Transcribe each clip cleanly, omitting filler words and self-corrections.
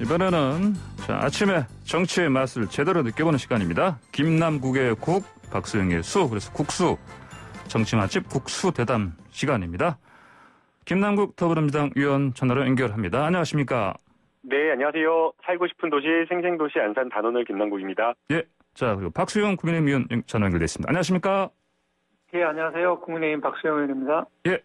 이번에는 아침에 정치의 맛을 제대로 느껴보는 시간입니다. 김남국의 국, 박수영의 수, 그래서 국수, 정치 맛집 국수 대담 시간입니다. 김남국 더불어민주당 의원 전화로 연결합니다. 안녕하십니까? 네, 안녕하세요. 살고 싶은 도시 생생도시 안산 단원을 김남국입니다. 예, 자 그리고 박수영 국민의힘 의원 전화 연결됐습니다. 안녕하십니까? 예, 안녕하세요. 국민의힘 박수영 의원입니다. 예,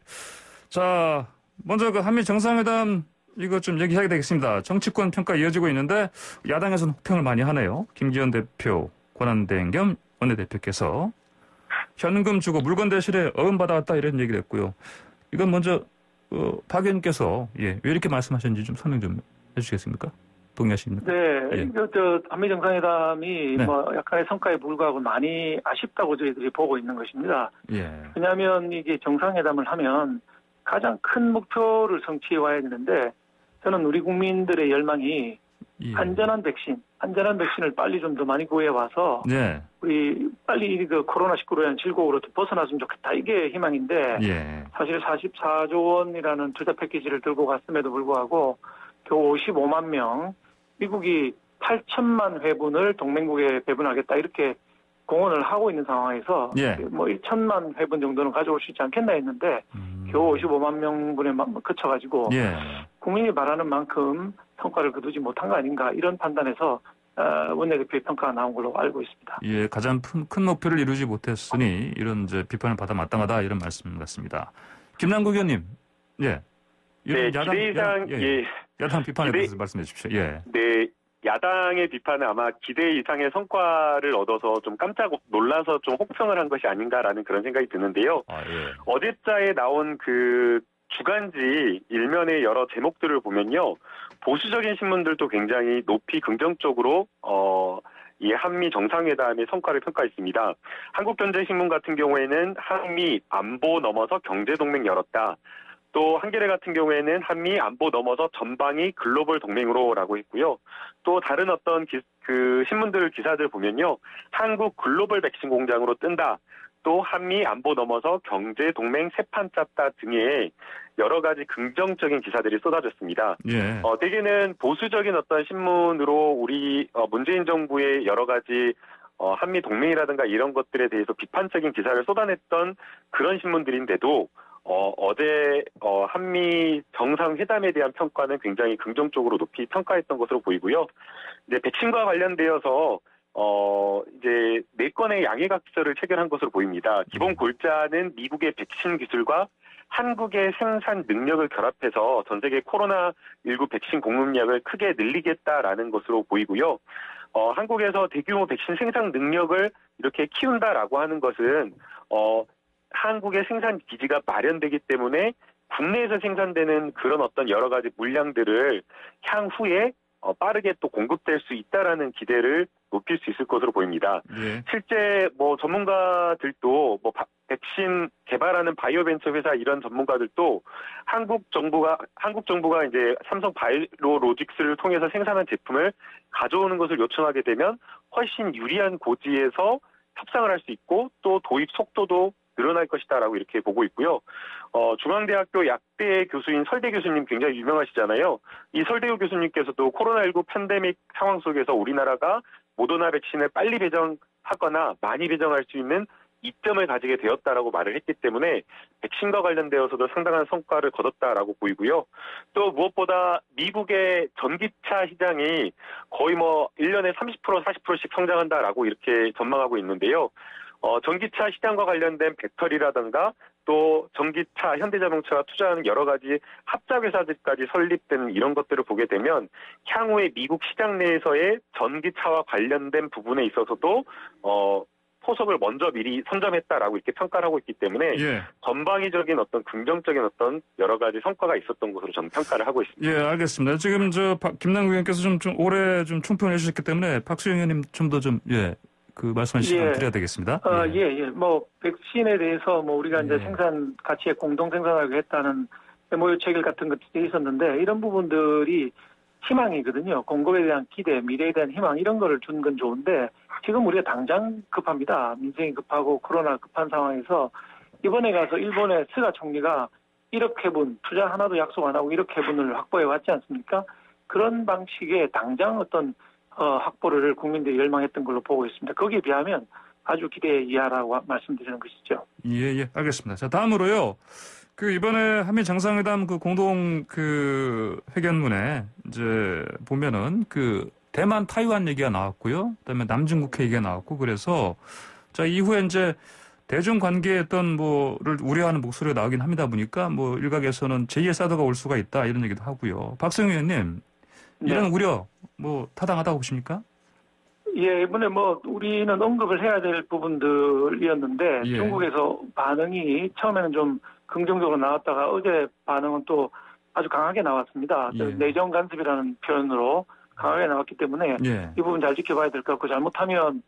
자 먼저 그 한미 정상회담 이거 좀 얘기하게 되겠습니다. 정치권 평가 이어지고 있는데 야당에서는 혹평을 많이 하네요. 김기현 대표 권한대행 겸 원내대표께서 현금 주고 물건 대신에 어음 받아왔다 이런 얘기를 했고요. 이건 먼저 박 의원께서 왜 이렇게 말씀하셨는지 좀 설명 좀 해주시겠습니까? 동의하십니까? 네, 예. 한미 정상회담이 네. 약간의 성과에 불과하고 많이 아쉽다고 저희들이 보고 있는 것입니다. 예. 왜냐하면 이게 정상회담을 하면 가장 큰 목표를 성취해 와야 되는데 저는 우리 국민들의 열망이 예. 안전한 백신을 빨리 좀 더 많이 구해 와서 네. 우리 빨리 그 코로나19로 인한 질곡으로부터 벗어났으면 좋겠다. 이게 희망인데 예. 사실 44조 원이라는 투자 패키지를 들고 갔음에도 불구하고 겨우 55만 명, 미국이 8천만 회분을 동맹국에 배분하겠다 이렇게 공언을 하고 있는 상황에서 예. 뭐 1천만 회분 정도는 가져올 수 있지 않겠나 했는데 겨우 55만 명분에 그쳐가지고 예. 국민이 바라는 만큼 성과를 거두지 못한 거 아닌가 이런 판단에서 원내대표의 평가가 나온 걸로 알고 있습니다. 예, 가장 큰 목표를 이루지 못했으니 이런 이제 비판을 받아 마땅하다 이런 말씀 같습니다. 김남국 의원님, 예. 네, 야당 비판에 대해서 말씀해 주십시오. 예. 네, 야당의 비판은 아마 기대 이상의 성과를 얻어서 좀 깜짝 놀라서 좀 혹평을 한 것이 아닌가라는 그런 생각이 드는데요. 예. 어제자에 나온 그 주간지 일면의 여러 제목들을 보면요. 보수적인 신문들도 굉장히 높이 긍정적으로 이 한미 정상회담의 성과를 평가했습니다. 한국경제신문 같은 경우에는 한미 안보 넘어서 경제동맹 열었다. 또 한겨레 같은 경우에는 한미 안보 넘어서 전방위 글로벌 동맹으로라고 했고요. 또 다른 어떤 그 신문들 기사들 보면요. 한국 글로벌 백신 공장으로 뜬다. 또 한미 안보 넘어서 경제 동맹 새판 짰다 등의 여러 가지 긍정적인 기사들이 쏟아졌습니다. 예. 대개는 보수적인 어떤 신문으로 우리 문재인 정부의 여러 가지 한미 동맹이라든가 이런 것들에 대해서 비판적인 기사를 쏟아냈던 그런 신문들인데도 어제 한미 정상회담에 대한 평가는 굉장히 긍정적으로 높이 평가했던 것으로 보이고요. 이제 백신과 관련되어서 이제 4건의 양해각서를 체결한 것으로 보입니다. 기본 골자는 미국의 백신 기술과 한국의 생산 능력을 결합해서 전 세계 코로나19 백신 공급량을 크게 늘리겠다라는 것으로 보이고요. 한국에서 대규모 백신 생산 능력을 이렇게 키운다라고 하는 것은 한국의 생산 기지가 마련되기 때문에 국내에서 생산되는 그런 어떤 여러 가지 물량들을 향후에 빠르게 또 공급될 수 있다라는 기대를 높일 수 있을 것으로 보입니다. 예. 실제 뭐 전문가들도 백신 개발하는 바이오벤처 회사 이런 전문가들도 한국 정부가 이제 삼성 바이오로직스를 통해서 생산한 제품을 가져오는 것을 요청하게 되면 훨씬 유리한 고지에서 협상을 할 수 있고 또 도입 속도도 늘어날 것이다라고 이렇게 보고 있고요. 중앙대학교 약대 교수인 설대 교수님 굉장히 유명하시잖아요. 이 설대우 교수님께서도 코로나19 팬데믹 상황 속에서 우리나라가 모더나 백신을 빨리 배정하거나 많이 배정할 수 있는 이점을 가지게 되었다라고 말을 했기 때문에 백신과 관련되어서도 상당한 성과를 거뒀다라고 보이고요. 또 무엇보다 미국의 전기차 시장이 거의 뭐 1년에 30% 40%씩 성장한다라고 이렇게 전망하고 있는데요. 전기차 시장과 관련된 배터리라든가 또 전기차, 현대자동차가 투자하는 여러 가지 합작회사들까지 설립된 이런 것들을 보게 되면 향후에 미국 시장 내에서의 전기차와 관련된 부분에 있어서도 포석을 먼저 미리 선점했다라고 이렇게 평가를 하고 있기 때문에 예. 전방위적인 어떤 긍정적인 어떤 여러 가지 성과가 있었던 것으로 저는 평가를 하고 있습니다. 예, 알겠습니다. 지금 김남국 의원께서 좀 오래 좀 총평해 주셨기 때문에 박수영 의원님 좀 더 그 말씀하신 시간 드려야 되겠습니다. 뭐 백신에 대해서 뭐 우리가 이제 생산 가치에 공동 생산하기로 했다는 MOU 체결 같은 것들이 있었는데 이런 부분들이 희망이거든요. 공급에 대한 기대, 미래에 대한 희망 이런 거를 준 건 좋은데 지금 우리가 당장 급합니다. 민생이 급하고 코로나 급한 상황에서 이번에 가서 일본의 스가 총리가 1억 회분 투자 하나도 약속 안 하고 1억 회분을 확보해 왔지 않습니까? 그런 방식의 당장 어떤 확보를 국민들이 열망했던 걸로 보고 있습니다. 거기에 비하면 아주 기대 이하라고 말씀드리는 것이죠. 예, 알겠습니다. 자, 다음으로요. 이번에 한미 정상회담 공동 회견문에 이제 보면은 대만 타이완 얘기가 나왔고요. 그다음에 남중국 얘기가 나왔고 그래서 자, 이후에 이제 대중 관계에 어떤 를 우려하는 목소리가 나오긴 합니다 보니까 일각에서는 제2의 사드가 올 수가 있다 이런 얘기도 하고요. 박성희 의원님, 이런 우려 타당하다고 보십니까? 예, 이번에 우리는 언급을 해야 될 부분들이었는데 중국에서 반응이 처음에는 좀 긍정적으로 나왔다가 어제 반응은 또 아주 강하게 나왔습니다. 내정 간섭이라는 표현으로 강하게 나왔기 때문에 이 부분 잘 지켜봐야 될 것 같고 잘못하면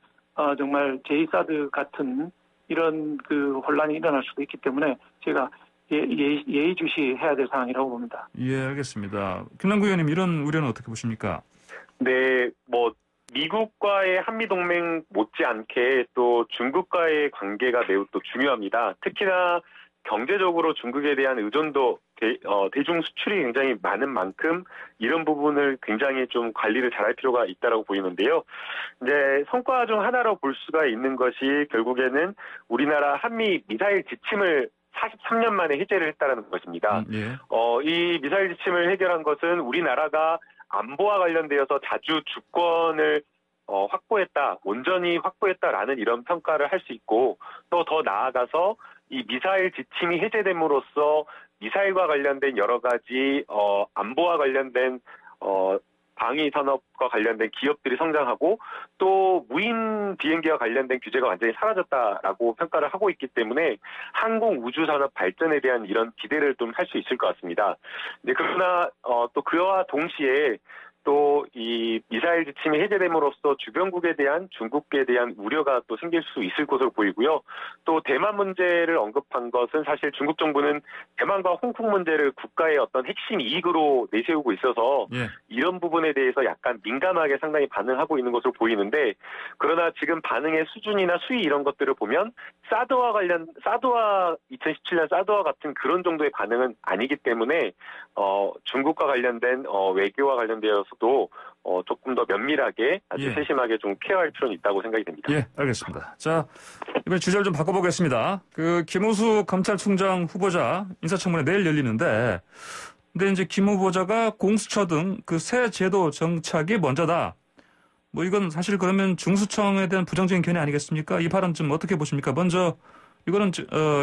정말 제2사드 같은 이런 혼란이 일어날 수도 있기 때문에 제가 예의주시해야 될 상황이라고 봅니다. 예, 알겠습니다. 김남국 의원님, 이런 우려는 어떻게 보십니까? 네, 미국과의 한미동맹 못지않게 또 중국과의 관계가 매우 또 중요합니다. 특히나 경제적으로 중국에 대한 의존도, 대중 수출이 굉장히 많은 만큼 이런 부분을 굉장히 좀 관리를 잘할 필요가 있다고 보이는데요. 이제 성과 중 하나로 볼 수가 있는 것이 결국에는 우리나라 한미 미사일 지침을 43년 만에 해제를 했다는 것입니다. 이 미사일 지침을 해결한 것은 우리나라가 안보와 관련되어서 자주 주권을 확보했다, 온전히 확보했다라는 이런 평가를 할 수 있고 또 더 나아가서 이 미사일 지침이 해제됨으로써 미사일과 관련된 여러 가지 안보와 관련된 방위 산업과 관련된 기업들이 성장하고 또 무인 비행기와 관련된 규제가 완전히 사라졌다라고 평가를 하고 있기 때문에 항공 우주 산업 발전에 대한 이런 기대를 좀 할 수 있을 것 같습니다. 그러나 또 그와 동시에 또 이 미사일 지침이 해제됨으로써 주변국에 대한 중국에 대한 우려가 또 생길 수 있을 것으로 보이고요. 또 대만 문제를 언급한 것은 사실 중국 정부는 대만과 홍콩 문제를 국가의 어떤 핵심 이익으로 내세우고 있어서 이런 부분에 대해서 약간 민감하게 상당히 반응하고 있는 것으로 보이는데 그러나 지금 반응의 수준이나 수위 이런 것들을 보면 2017년 사드와 같은 그런 정도의 반응은 아니기 때문에 중국과 관련된 외교와 관련되어서도 조금 더 면밀하게 아주 세심하게 좀 케어할 필요는 있다고 생각이 됩니다. 예, 알겠습니다. 자, 이번에 주제를 좀 바꿔보겠습니다. 김호수 검찰총장 후보자 인사청문회 내일 열리는데, 근데 이제 김 후보자가 공수처 등 새 제도 정착이 먼저다. 이건 사실 그러면 중수청에 대한 부정적인 견해 아니겠습니까? 이 발언 좀 어떻게 보십니까? 먼저 이거는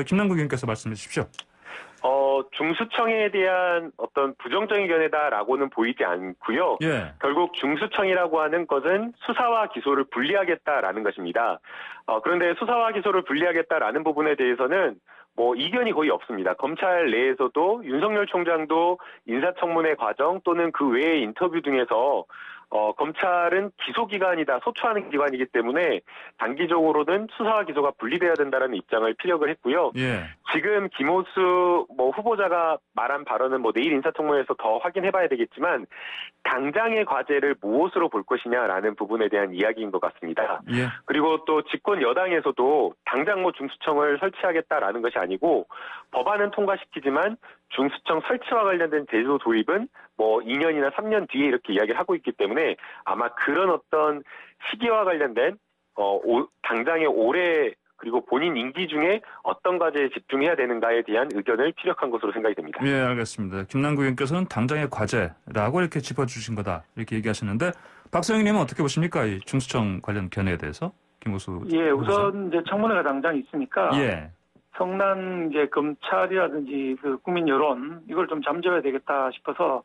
김남국 의원께서 말씀해 주십시오. 중수청에 대한 어떤 부정적인 견해다라고는 보이지 않고요. 결국 중수청이라고 하는 것은 수사와 기소를 분리하겠다라는 것입니다. 그런데 수사와 기소를 분리하겠다라는 부분에 대해서는 이견이 거의 없습니다. 검찰 내에서도 윤석열 총장도 인사청문회 과정 또는 그 외의 인터뷰 등에서 검찰은 기소기관이다, 소추하는 기관이기 때문에 단기적으로는 수사와 기소가 분리돼야 된다는 입장을 피력을 했고요. 지금 김호수 후보자가 말한 발언은 내일 인사청문회에서 더 확인해봐야 되겠지만 당장의 과제를 무엇으로 볼 것이냐라는 부분에 대한 이야기인 것 같습니다. 그리고 또 집권 여당에서도 당장 중수청을 설치하겠다라는 것이 아니고 법안은 통과시키지만 중수청 설치와 관련된 제도 도입은 2년이나 3년 뒤에 이렇게 이야기를 하고 있기 때문에 아마 그런 어떤 시기와 관련된 당장의 올해 그리고 본인 임기 중에 어떤 과제에 집중해야 되는가에 대한 의견을 피력한 것으로 생각이 됩니다. 예, 알겠습니다. 김남국 의원께서는 당장의 과제라고 이렇게 짚어주신 거다 이렇게 얘기하시는데 박성희 님은 어떻게 보십니까? 이 중수청 관련 견해에 대해서 김호수. 우선 이제 청문회가 당장 있으니까. 성난 검찰이라든지 국민 여론 이걸 좀 잠재워야 되겠다 싶어서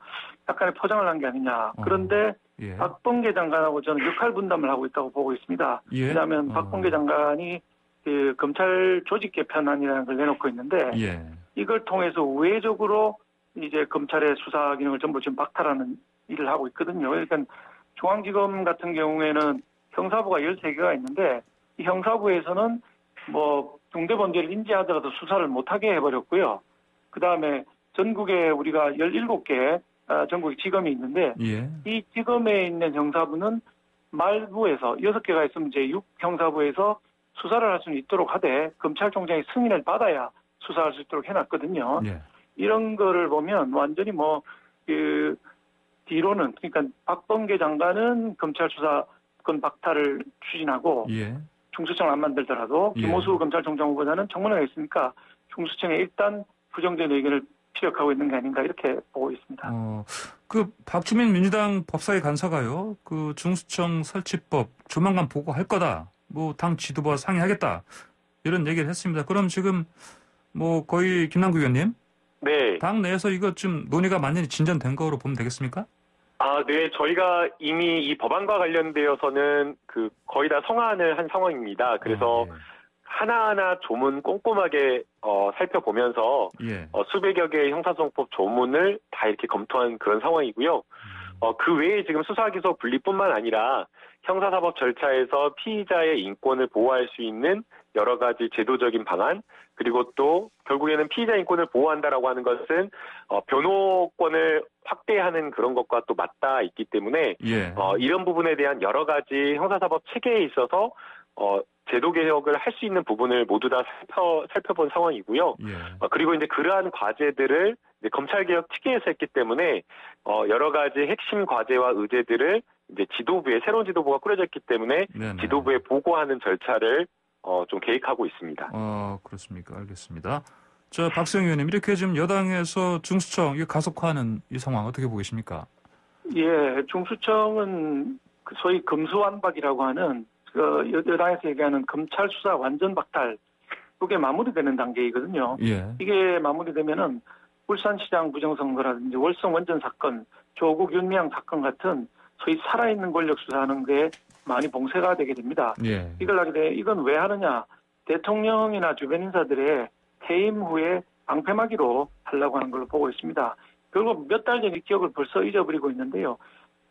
약간의 포장을 한 게 아니냐. 그런데 박범계 장관하고 저는 역할 분담을 하고 있다고 보고 있습니다. 왜냐하면 박범계 장관이 검찰 조직 개편안이라는 걸 내놓고 있는데 이걸 통해서 우회적으로 이제 검찰의 수사 기능을 전부 지금 박탈하는 일을 하고 있거든요. 그러니까 중앙지검 같은 경우에는 형사부가 13개가 있는데 이 형사부에서는 중대범죄를 인지하더라도 수사를 못하게 해버렸고요. 그 다음에 전국에 우리가 17개 전국에 지검이 있는데 이 지검에 있는 형사부는 말부에서 6개가 있으면 이제 6형사부에서 수사를 할 수 있도록 하되 검찰총장의 승인을 받아야 수사할 수 있도록 해놨거든요. 이런 거를 보면 완전히 뒤로는 그러니까 박범계 장관은 검찰 수사권 박탈을 추진하고 예. 중수청을 안 만들더라도 예. 김호수 검찰총장 후보자는 청문회가 있으니까 중수청에 일단 부정적인 의견을 피력하고 있는 게 아닌가 이렇게 보고 있습니다. 그 박주민 민주당 법사위 간사가요. 그 중수청 설치법 조만간 보고할 거다. 뭐 당 지도부와 상의하겠다. 이런 얘기를 했습니다. 그럼 지금 뭐 거의 김남국 의원님, 네. 당 내에서 이거 좀 논의가 완전히 진전된 거로 보면 되겠습니까? 네. 저희가 이미 이 법안과 관련되어서는 거의 다 성안을 한 상황입니다. 그래서 하나하나 조문 꼼꼼하게 살펴보면서 예. 수백여 개의 형사소송법 조문을 다 이렇게 검토한 그런 상황이고요. 그 외에 지금 수사기소 분리뿐만 아니라 형사사법 절차에서 피의자의 인권을 보호할 수 있는 여러 가지 제도적인 방안, 그리고 또 결국에는 피의자 인권을 보호한다라고 하는 것은 변호권을 확대하는 그런 것과 또 맞닿아 있기 때문에 예. 이런 부분에 대한 여러 가지 형사사법 체계에 있어서 제도 개혁을 할 수 있는 부분을 모두 다 살펴본 상황이고요. 예. 그리고 이제 그러한 과제들을 이제 검찰개혁 특위에서 했기 때문에 여러 가지 핵심 과제와 의제들을 이제 새로운 지도부가 꾸려졌기 때문에 네네. 지도부에 보고하는 절차를 좀 계획하고 있습니다. 그렇습니까? 알겠습니다. 저 박수영 의원님, 이렇게 지금 여당에서 중수청 이거 가속화하는 이 상황 어떻게 보고 계십니까? 예, 중수청은 소위 검수완박이라고 하는 여당에서 얘기하는 검찰 수사 완전 박탈, 그게 마무리되는 단계이거든요. 예. 이게 마무리되면은 울산시장 부정선거라든지 월성 원전 사건, 조국 윤미향 사건 같은 소위 살아있는 권력 수사하는 게 많이 봉쇄가 되게 됩니다. 예. 이건 왜 하느냐? 대통령이나 주변 인사들의 퇴임 후에 방패막이로 하려고 하는 걸로 보고 있습니다. 결국 몇 달 전의 기억을 벌써 잊어버리고 있는데요.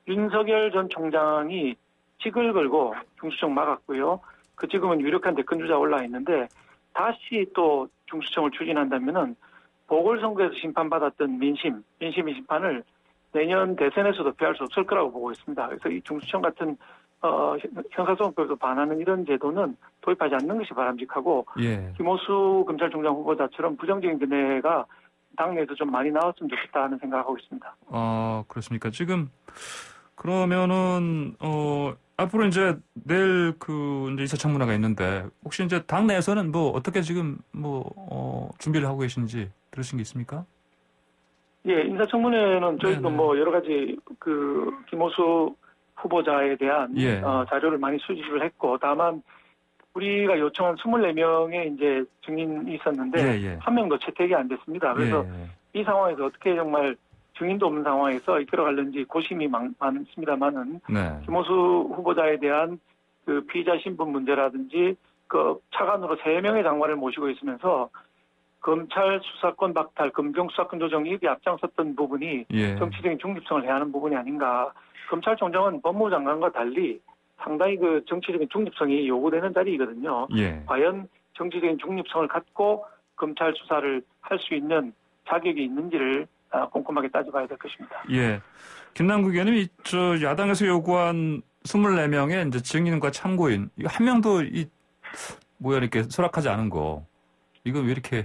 윤석열 전 총장이 직을 걸고 중수청 막았고요. 지금은 유력한 대권 주자 올라 있는데 다시 또 중수청을 추진한다면은 보궐선거에서 심판받았던 민심의 심판을 내년 대선에서도 피할 수 없을 거라고 보고 있습니다. 그래서 이 중수청 같은 형사소송법에도 반하는 이런 제도는 도입하지 않는 것이 바람직하고 예. 김호수 검찰총장 후보자처럼 부정적인 견해가 당내에서 좀 많이 나왔으면 좋겠다 하는 생각하고 있습니다. 그렇습니까? 지금 그러면은 앞으로 이제 내일 이제 인사청문회가 있는데 혹시 이제 당 내에서는 뭐 어떻게 지금 준비를 하고 계신지 들으신 게 있습니까? 예, 인사청문회는 저희도 네네. 여러 가지 김호수 후보자에 대한 예. 자료를 많이 수집을 했고, 다만 우리가 요청한 24명의 이제 증인이 있었는데 한 명도 채택이 안 됐습니다. 그래서 이 상황에서 어떻게 정말 증인도 없는 상황에서 이끌어갈는지 고심이 많습니다만은 김호수 후보자에 대한 피의자 신분 문제라든지 차관으로 3명의 장관을 모시고 있으면서 검찰 수사권 박탈, 검경 수사권 조정 이게 앞장섰던 부분이 정치적인 중립성을 해야 하는 부분이 아닌가. 검찰총장은 법무부 장관과 달리 상당히 정치적인 중립성이 요구되는 자리이거든요. 과연 정치적인 중립성을 갖고 검찰 수사를 할 수 있는 자격이 있는지를 꼼꼼하게 따져봐야 될 것입니다. 예. 김남국 의원님이 야당에서 요구한 24명의 이제 증인과 참고인, 이거 한 명도 이렇게 수락하지 않은 거, 이거 왜 이렇게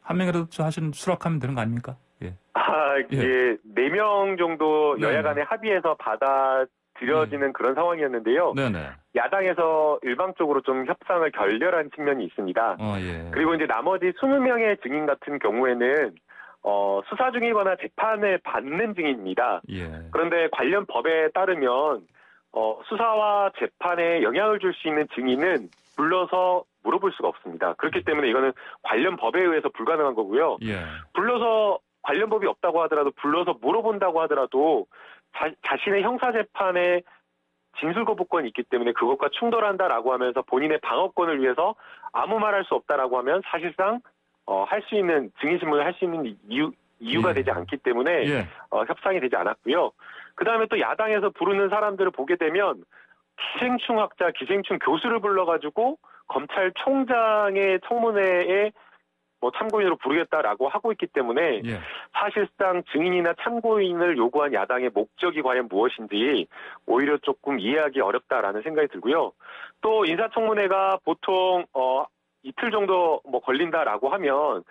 한 명이라도 수락하면 되는 거 아닙니까? 예. 4명 정도 여야 간에 합의해서 받아들여지는 그런 상황이었는데요. 네네. 야당에서 일방적으로 좀 협상을 결렬한 측면이 있습니다. 그리고 이제 나머지 20명의 증인 같은 경우에는 수사 중이거나 재판을 받는 증인입니다. 그런데 관련 법에 따르면 수사와 재판에 영향을 줄 수 있는 증인은 불러서 물어볼 수가 없습니다. 그렇기 때문에 이거는 관련 법에 의해서 불가능한 거고요. 불러서 관련 법이 없다고 하더라도 불러서 물어본다고 하더라도 자신의 형사재판에 진술 거부권이 있기 때문에 그것과 충돌한다라고 하면서 본인의 방어권을 위해서 아무 말 할 수 없다라고 하면 사실상 할 수 있는 증인신문을 할 수 있는 이유가 되지 않기 때문에 협상이 되지 않았고요. 그다음에 또 야당에서 부르는 사람들을 보게 되면 기생충 학자, 기생충 교수를 불러가지고 검찰총장의 청문회에 참고인으로 부르겠다라고 하고 있기 때문에 사실상 증인이나 참고인을 요구한 야당의 목적이 과연 무엇인지 오히려 조금 이해하기 어렵다라는 생각이 들고요. 또 인사청문회가 보통 이틀 정도 걸린다라고 하면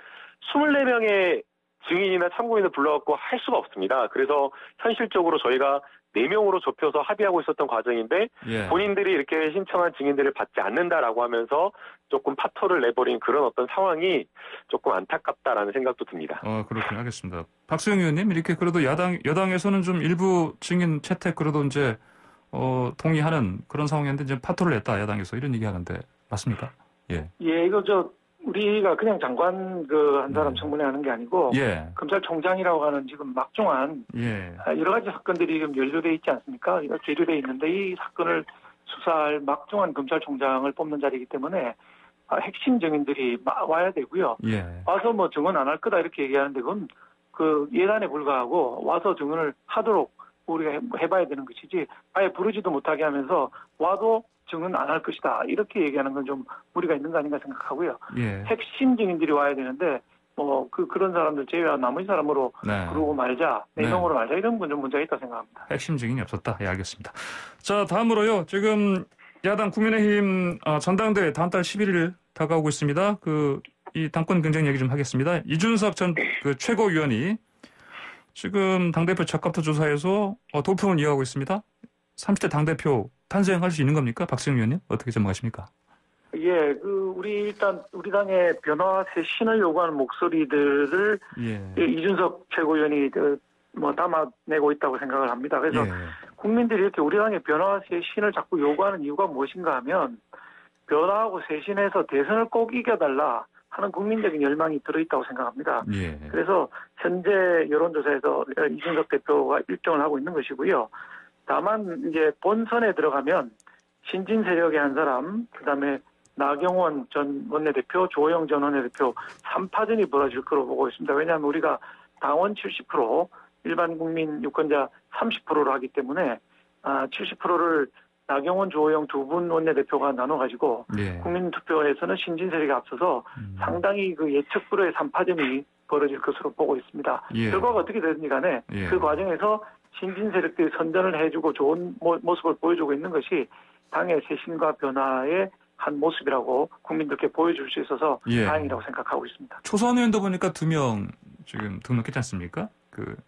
24명의 증인이나 참고인을 불러갖고 할 수가 없습니다. 그래서 현실적으로 저희가 4명으로 좁혀서 합의하고 있었던 과정인데 예. 본인들이 이렇게 신청한 증인들을 받지 않는다라고 하면서 조금 파토를 내버린 그런 어떤 상황이 조금 안타깝다라는 생각도 듭니다. 그렇군요. 알겠습니다. 박수영 의원님, 이렇게 그래도 여당에서는 좀 일부 증인 채택 그래도 이제 동의하는 그런 상황이었는데 이제 파토를 냈다, 야당에서 이런 얘기하는데 맞습니까? 예. 예, 이거 우리가 그냥 장관 한 사람 청문회 하는 게 아니고 예. 검찰총장이라고 하는 지금 막중한 예. 여러 가지 사건들이 지금 연루돼 있지 않습니까? 계류돼 있는데 이 사건을 수사할 막중한 검찰총장을 뽑는 자리이기 때문에 핵심 증인들이 와야 되고요. 예. 와서 뭐 증언 안 할 거다 이렇게 얘기하는데 그건 그 예단에 불과하고 와서 증언을 하도록 우리가 해봐야 되는 것이지 아예 부르지도 못하게 하면서 와도 증언 안 할 것이다 이렇게 얘기하는 건 좀 무리가 있는 거 아닌가 생각하고요. 예. 핵심 증인들이 와야 되는데 그런 사람들 제외한 나머지 사람으로 네. 그러고 말자, 4명으로 말자 이런 건 좀 문제가 있다고 생각합니다. 핵심 증인이 없었다. 예, 알겠습니다. 자, 다음으로요. 지금 야당 국민의힘 전당대회 다음 달 11일 다가오고 있습니다. 이 당권 경쟁 얘기 좀 하겠습니다. 이준석 전 최고위원이 지금 당대표 적합도 조사에서 도표를 이어가고 있습니다. 30대 당대표 탄생할 수 있는 겁니까? 박수영 의원님 어떻게 전망하십니까? 예, 우리 당의 변화 쇄신을 요구하는 목소리들을 예. 이준석 최고위원이 담아내고 있다고 생각을 합니다. 그래서 예. 국민들이 이렇게 우리 당의 변화 쇄신을 자꾸 요구하는 이유가 무엇인가 하면 변화하고 쇄신해서 대선을 꼭 이겨달라 하는 국민적인 열망이 들어있다고 생각합니다. 예. 그래서 현재 여론조사에서 이준석 대표가 1등을 하고 있는 것이고요. 다만 이제 본선에 들어가면 신진 세력의 한 사람, 그다음에 나경원 전 원내대표, 조호영 전 원내대표 3파전이 벌어질 거로 보고 있습니다. 왜냐하면 우리가 당원 70%, 일반 국민 유권자 30%로 하기 때문에 70%를 나경원, 조호영 두 분 원내대표가 나눠가지고 예. 국민투표에서는 신진 세력이 앞서서 상당히 그 예측 불허의 3파전이 벌어질 것으로 보고 있습니다. 예. 결과가 어떻게 되든지 간에 예. 그 과정에서 신진 세력들이 선전을 해주고 좋은 모습을 보여주고 있는 것이 당의 쇄신과 변화의 한 모습이라고 국민들께 보여줄 수 있어서 예. 다행이라고 생각하고 있습니다. 초선 의원도 보니까 2명 지금 등록했지 않습니까?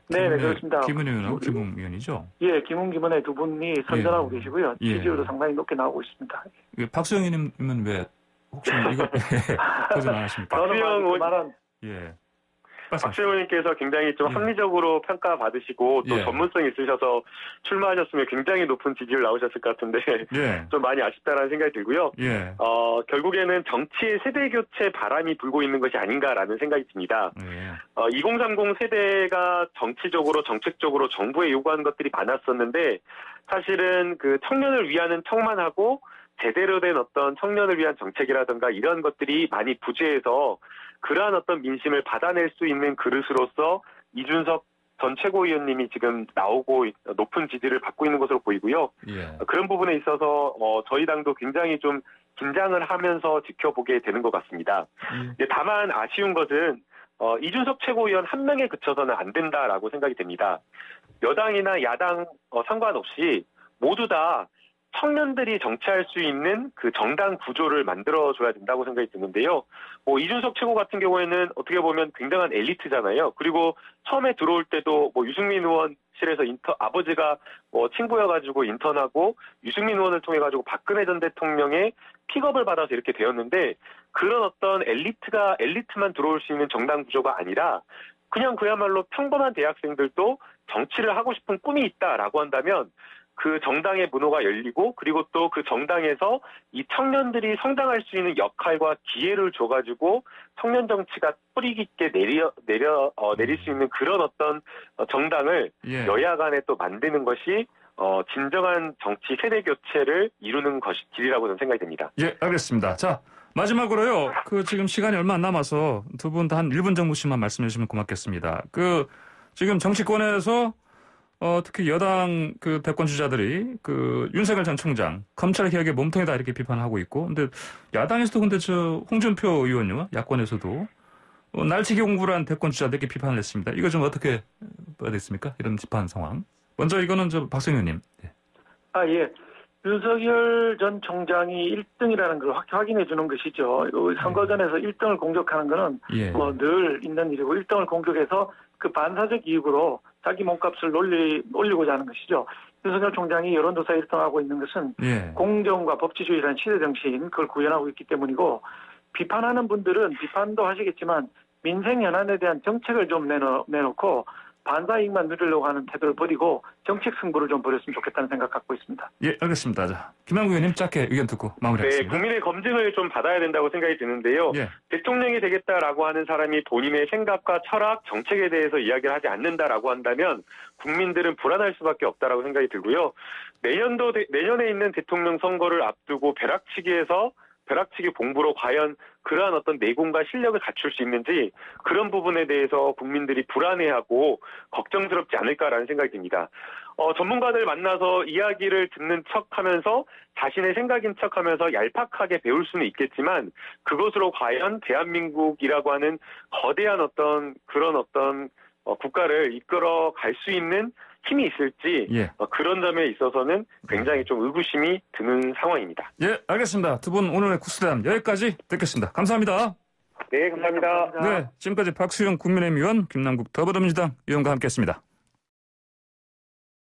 네, 그렇습니다. 김은혜 의원하고 김웅 의원이죠? 예, 김웅 두 분이 선전하고 예. 계시고요. 예. 지지율도 상당히 높게 나오고 있습니다. 박수영 의원님은 왜 혹시 이거 거짓말 안 하십니까? 박수영 말한 예. 박수영 의원님께서 굉장히 좀 예. 합리적으로 평가받으시고 또 예. 전문성 있으셔서 출마하셨으면 굉장히 높은 지지율 나오셨을 것 같은데 예. 좀 많이 아쉽다라는 생각이 들고요. 예. 결국에는 정치의 세대교체 바람이 불고 있는 것이 아닌가라는 생각이 듭니다. 예. 2030 세대가 정치적으로 정책적으로 정부에 요구하는 것들이 많았었는데 사실은 그 청년을 위하는 척만 하고 제대로 된 어떤 청년을 위한 정책이라든가 이런 것들이 많이 부재해서 그러한 어떤 민심을 받아낼 수 있는 그릇으로서 이준석 전 최고위원님이 지금 나오고 높은 지지를 받고 있는 것으로 보이고요. 예. 그런 부분에 있어서 저희 당도 굉장히 좀 긴장을 하면서 지켜보게 되는 것 같습니다. 다만 아쉬운 것은 이준석 최고위원 한 명에 그쳐서는 안 된다라고 생각이 됩니다. 여당이나 야당 상관없이 모두 다 청년들이 정치할 수 있는 그 정당 구조를 만들어줘야 된다고 생각이 드는데요. 이준석 최고 같은 경우에는 어떻게 보면 굉장한 엘리트잖아요. 그리고 처음에 들어올 때도 유승민 의원실에서 아버지가 친구여가지고 인턴하고 유승민 의원을 통해가지고 박근혜 전 대통령의 픽업을 받아서 이렇게 되었는데 그런 어떤 엘리트만 들어올 수 있는 정당 구조가 아니라 그냥 그야말로 평범한 대학생들도 정치를 하고 싶은 꿈이 있다라고 한다면 그 정당의 문호가 열리고 그리고 또 그 정당에서 이 청년들이 성장할 수 있는 역할과 기회를 줘가지고 청년 정치가 뿌리 깊게 내릴 수 있는 그런 어떤 정당을 예. 여야 간에 또 만드는 것이 진정한 정치 세대 교체를 이루는 것이 길이라고 저는 생각이 됩니다. 예, 알겠습니다. 자, 마지막으로요. 지금 시간이 얼마 안 남아서 두 분 다 한 1분 정도씩만 말씀해 주시면 고맙겠습니다. 지금 정치권에서 특히 여당 대권 주자들이 윤석열 전 총장 검찰 개혁의 몸통이다 이렇게 비판하고 있고, 근데 야당에서도 홍준표 의원요, 야권에서도 날치기 공부를 한 대권 주자들 이렇게 비판을 했습니다. 이거 좀 어떻게 봐야 됐습니까? 이런 비판 상황. 먼저 이거는 박수영 의원님. 예. 예. 윤석열 전 총장이 1등이라는 걸 확인해 주는 것이죠. 선거전에서 1등을 공격하는 거는 예. 뭐 늘 있는 일이고 1등을 공격해서 그 반사적 이익으로 자기 몸값을 올리고자 하는 것이죠. 윤석열 총장이 여론조사 1등하고 있는 것은 예. 공정과 법치주의라는 시대정신 그걸 구현하고 있기 때문이고 비판하는 분들은 비판도 하시겠지만 민생 현안에 대한 정책을 좀 내놓고 반사이익만 누리려고 하는 태도를 버리고 정책 승부를 좀 벌였으면 좋겠다는 생각 갖고 있습니다. 예, 알겠습니다. 자, 김남국 의원님 짧게 의견 듣고 네, 마무리하겠습니다. 국민의 검증을 좀 받아야 된다고 생각이 드는데요. 예. 대통령이 되겠다라고 하는 사람이 본인의 생각과 철학, 정책에 대해서 이야기를 하지 않는다라고 한다면 국민들은 불안할 수밖에 없다라고 생각이 들고요. 내년에 있는 대통령 선거를 앞두고 벼락치기 공부로 과연 그러한 어떤 내공과 실력을 갖출 수 있는지 그런 부분에 대해서 국민들이 불안해하고 걱정스럽지 않을까라는 생각이 듭니다. 전문가들 만나서 이야기를 듣는 척하면서 자신의 생각인 척하면서 얄팍하게 배울 수는 있겠지만 그것으로 과연 대한민국이라고 하는 거대한 그런 국가를 이끌어 갈 수 있는 힘이 있을지 예. 그런 점에 있어서는 굉장히 좀 의구심이 드는 상황입니다. 예, 알겠습니다. 두 분 오늘의 쿠스담 여기까지 듣겠습니다. 감사합니다. 네, 감사합니다. 네, 지금까지 박수영 국민의힘 의원, 김남국 더불어민주당 의원과 함께했습니다.